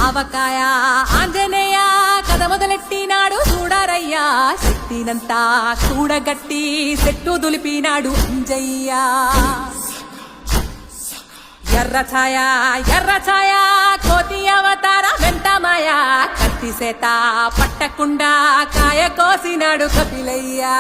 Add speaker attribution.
Speaker 1: ఆవకాయ ఆంజనేయ కథ మొదలెట్టినాడు చూడారయ్యా శక్తినంతా కూడగట్టి చెట్టు దులిపినాడు అంజయ్య ఎర్ర ఛాయ కోతి అవతార వెంటమాయ కత్తి సేత పట్టకుండా కాయ కోసినాడు కపిలయ్యా